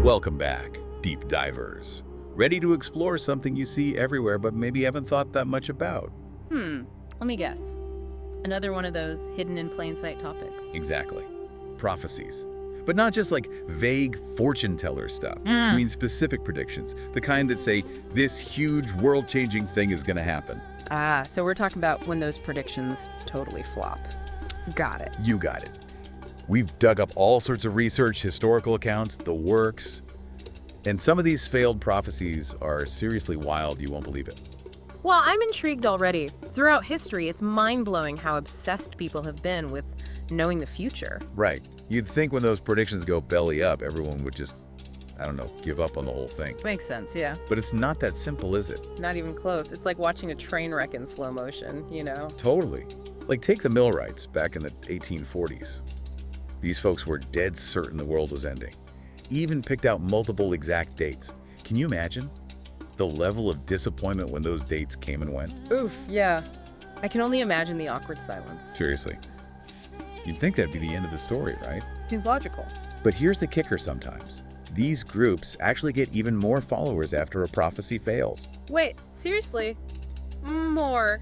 Welcome back, deep divers. Ready to explore something you see everywhere but maybe haven't thought that much about? Let me guess. Another one of those hidden in plain sight topics. Exactly. Prophecies. But not just like vague fortune teller stuff. I mean specific predictions, the kind that say this huge world-changing thing is going to happen. So we're talking about when those predictions totally flop. Got it. You got it. We've dug up all sorts of research, historical accounts, the works. And some of these failed prophecies are seriously wild, you won't believe it. Well, I'm intrigued already. Throughout history, it's mind-blowing how obsessed people have been with knowing the future. Right. You'd think when those predictions go belly up, everyone would just, I don't know, give up on the whole thing. Makes sense, yeah. But it's not that simple, is it? Not even close. It's like watching a train wreck in slow motion, you know? Totally. Like take the Millwrights back in the 1840s. These folks were dead certain the world was ending. Even picked out multiple exact dates. Can you imagine the level of disappointment when those dates came and went? Oof, yeah. I can only imagine the awkward silence. Seriously. You'd think that'd be the end of the story, right? Seems logical. But here's the kicker sometimes. These groups actually get even more followers after a prophecy fails. Wait, seriously? More?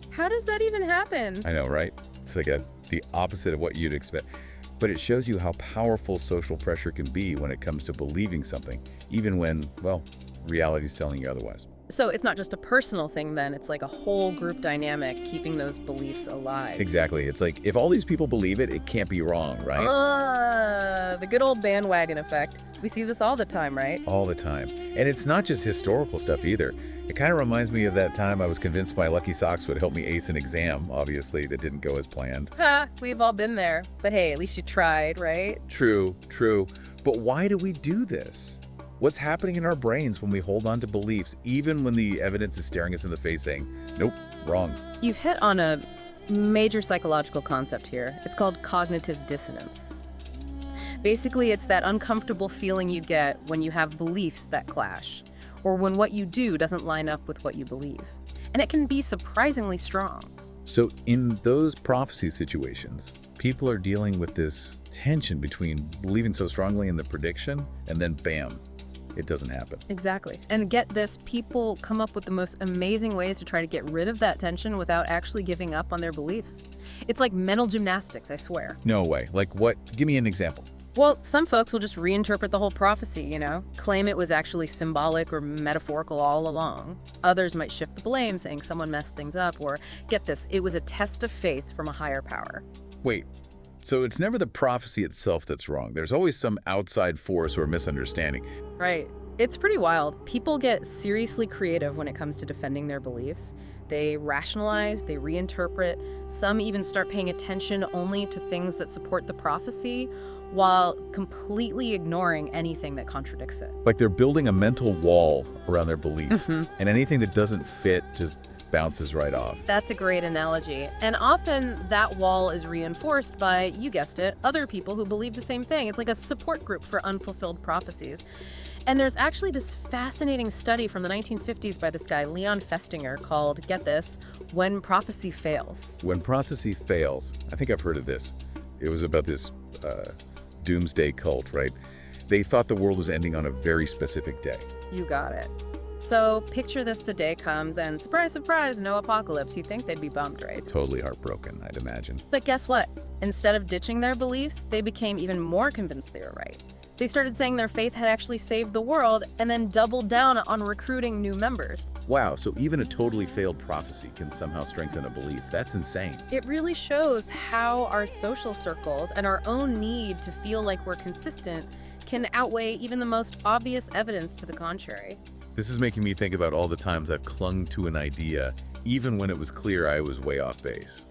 How does that even happen? I know, right? It's like the opposite of what you'd expect. But it shows you how powerful social pressure can be when it comes to believing something, even when, well, reality's telling you otherwise. So it's not just a personal thing then, it's like a whole group dynamic keeping those beliefs alive. Exactly. It's like, if all these people believe it, it can't be wrong, right? The good old bandwagon effect. We see this all the time, right? All the time. And it's not just historical stuff either. It kind of reminds me of that time I was convinced my lucky socks would help me ace an exam, obviously, that didn't go as planned. Ha, we've all been there. But hey, at least you tried, right? True. But why do we do this? What's happening in our brains when we hold on to beliefs, even when the evidence is staring us in the face saying, nope, wrong? You've hit on a major psychological concept here. It's called cognitive dissonance. Basically, it's that uncomfortable feeling you get when you have beliefs that clash, or when what you do doesn't line up with what you believe. And it can be surprisingly strong. So in those prophecy situations, people are dealing with this tension between believing so strongly in the prediction and then bam, it doesn't happen. Exactly. And get this, people come up with the most amazing ways to try to get rid of that tension without actually giving up on their beliefs. It's like mental gymnastics, I swear. No way. Like what? Give me an example. Well, some folks will just reinterpret the whole prophecy, you know, claim it was actually symbolic or metaphorical all along. Others might shift the blame, saying someone messed things up, or, get this, it was a test of faith from a higher power. Wait, so it's never the prophecy itself that's wrong. There's always some outside force or misunderstanding. Right. It's pretty wild. People get seriously creative when it comes to defending their beliefs. They rationalize, they reinterpret. Some even start paying attention only to things that support the prophecy, while completely ignoring anything that contradicts it. Like they're building a mental wall around their belief, and anything that doesn't fit just bounces right off. That's a great analogy. And often that wall is reinforced by, you guessed it, other people who believe the same thing. It's like a support group for unfulfilled prophecies. And there's actually this fascinating study from the 1950s by this guy, Leon Festinger, called, get this, When Prophecy Fails. When prophecy fails, I think I've heard of this. It was about this doomsday cult, right? They thought the world was ending on a very specific day. You got it. So picture this, the day comes and surprise, surprise, no apocalypse. You'd think they'd be bummed, right? Totally heartbroken, I'd imagine. But guess what? Instead of ditching their beliefs, they became even more convinced they were right. They started saying their faith had actually saved the world and then doubled down on recruiting new members. Wow, so even a totally failed prophecy can somehow strengthen a belief. That's insane. It really shows how our social circles and our own need to feel like we're consistent can outweigh even the most obvious evidence to the contrary. This is making me think about all the times I've clung to an idea, even when it was clear I was way off base.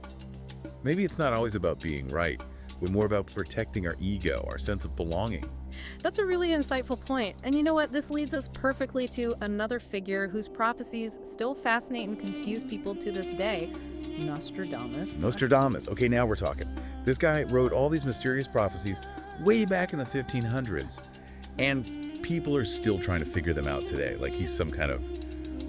Maybe it's not always about being right, but more about protecting our ego, our sense of belonging. That's a really insightful point. And you know what? This leads us perfectly to another figure whose prophecies still fascinate and confuse people to this day, Nostradamus. Nostradamus. Okay, now we're talking. This guy wrote all these mysterious prophecies way back in the 1500s, and people are still trying to figure them out today, like he's some kind of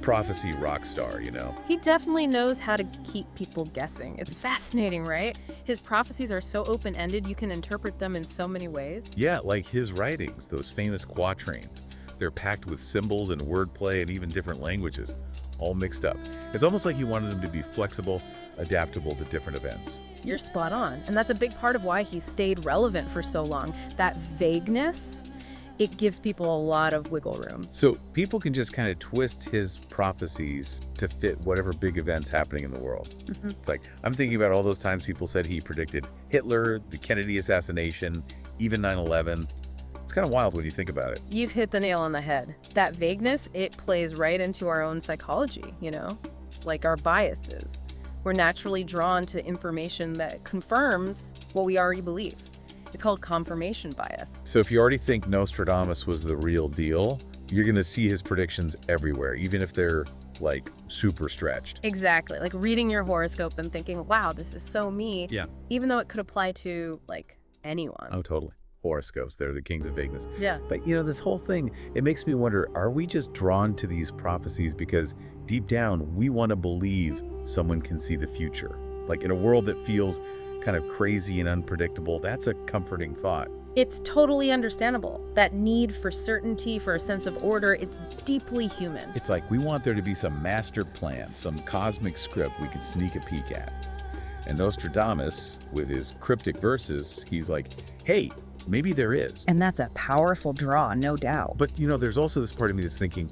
prophecy rock star, you know? He definitely knows how to keep people guessing. It's fascinating, right? His prophecies are so open-ended, you can interpret them in so many ways. Yeah, like his writings, those famous quatrains. They're packed with symbols and wordplay and even different languages, all mixed up. It's almost like he wanted them to be flexible, adaptable to different events. You're spot on. And that's a big part of why he stayed relevant for so long. That vagueness, it gives people a lot of wiggle room. So people can just kind of twist his prophecies to fit whatever big events happening in the world. It's like, I'm thinking about all those times people said he predicted Hitler, the Kennedy assassination, even 9/11. It's kind of wild when you think about it. You've hit the nail on the head. That vagueness, it plays right into our own psychology, like our biases. We're naturally drawn to information that confirms what we already believe. It's called confirmation bias. So if you already think Nostradamus was the real deal, you're going to see his predictions everywhere, even if they're like super stretched. Exactly. Like reading your horoscope and thinking, wow, this is so me. Yeah. Even though it could apply to like anyone. Oh, totally. Horoscopes, they're the kings of vagueness. Yeah. But this whole thing, it makes me wonder, are we just drawn to these prophecies because deep down we want to believe someone can see the future? Like in a world that feels kind of crazy and unpredictable, that's a comforting thought. It's totally understandable. That need for certainty, for a sense of order, it's deeply human. It's like we want there to be some master plan, some cosmic script we can sneak a peek at. And Nostradamus, with his cryptic verses, he's like, hey, maybe there is. And that's a powerful draw, no doubt. But, there's also this part of me that's thinking,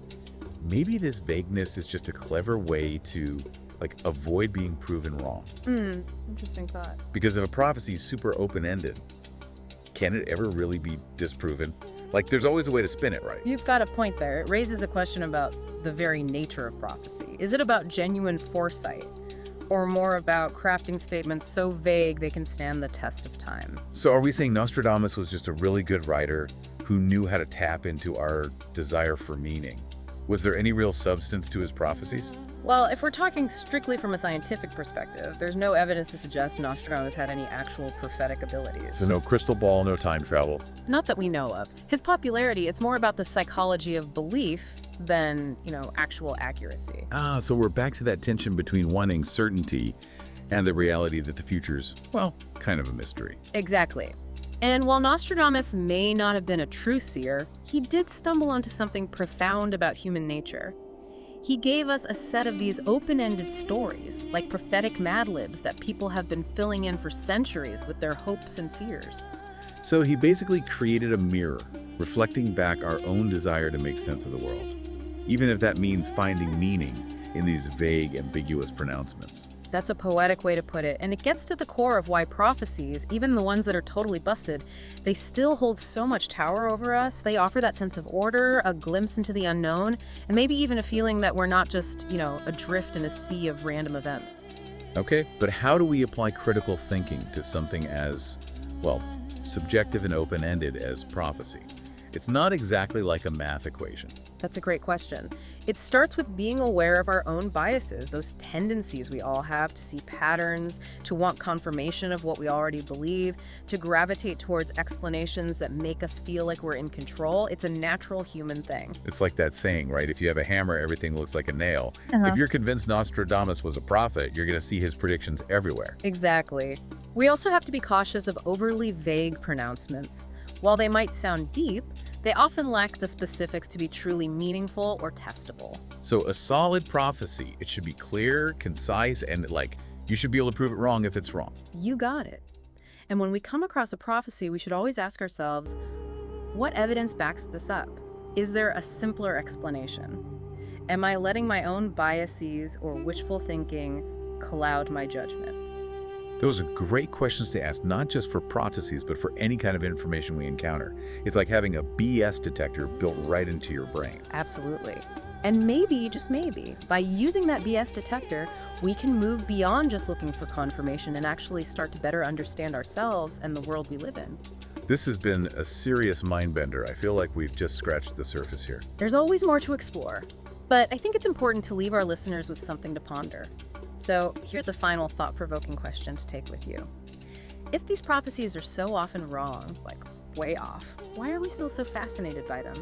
maybe this vagueness is just a clever way to, avoid being proven wrong. Interesting thought. Because if a prophecy is super open-ended, can it ever really be disproven? There's always a way to spin it, right? You've got a point there. It raises a question about the very nature of prophecy. Is it about genuine foresight? Or more about crafting statements so vague they can stand the test of time? So are we saying Nostradamus was just a really good writer who knew how to tap into our desire for meaning? Was there any real substance to his prophecies? Well, if we're talking strictly from a scientific perspective, there's no evidence to suggest Nostradamus had any actual prophetic abilities. So no crystal ball, no time travel. Not that we know of. His popularity, it's more about the psychology of belief than, actual accuracy. So we're back to that tension between wanting certainty and the reality that the future's, kind of a mystery. Exactly. And while Nostradamus may not have been a true seer, he did stumble onto something profound about human nature. He gave us a set of these open-ended stories, like prophetic Mad Libs that people have been filling in for centuries with their hopes and fears. So he basically created a mirror, reflecting back our own desire to make sense of the world, even if that means finding meaning in these vague, ambiguous pronouncements. That's a poetic way to put it, and it gets to the core of why prophecies, even the ones that are totally busted, they still hold so much power over us. They offer that sense of order, a glimpse into the unknown, and maybe even a feeling that we're not just, adrift in a sea of random events. Okay, but how do we apply critical thinking to something as, subjective and open-ended as prophecy? It's not exactly like a math equation. That's a great question. It starts with being aware of our own biases, those tendencies we all have to see patterns, to want confirmation of what we already believe, to gravitate towards explanations that make us feel like we're in control. It's a natural human thing. It's like that saying, right? If you have a hammer, everything looks like a nail. If you're convinced Nostradamus was a prophet, you're going to see his predictions everywhere. Exactly. We also have to be cautious of overly vague pronouncements. While they might sound deep, they often lack the specifics to be truly meaningful or testable. So a solid prophecy, it should be clear, concise, and you should be able to prove it wrong if it's wrong. You got it. And when we come across a prophecy, we should always ask ourselves, what evidence backs this up? Is there a simpler explanation? Am I letting my own biases or wishful thinking cloud my judgment? Those are great questions to ask, not just for prophecies, but for any kind of information we encounter. It's like having a BS detector built right into your brain. Absolutely. And maybe, just maybe, by using that BS detector, we can move beyond just looking for confirmation and actually start to better understand ourselves and the world we live in. This has been a serious mind bender. I feel like we've just scratched the surface here. There's always more to explore, but I think it's important to leave our listeners with something to ponder. So here's a final thought-provoking question to take with you. If these prophecies are so often wrong, way off, why are we still so fascinated by them?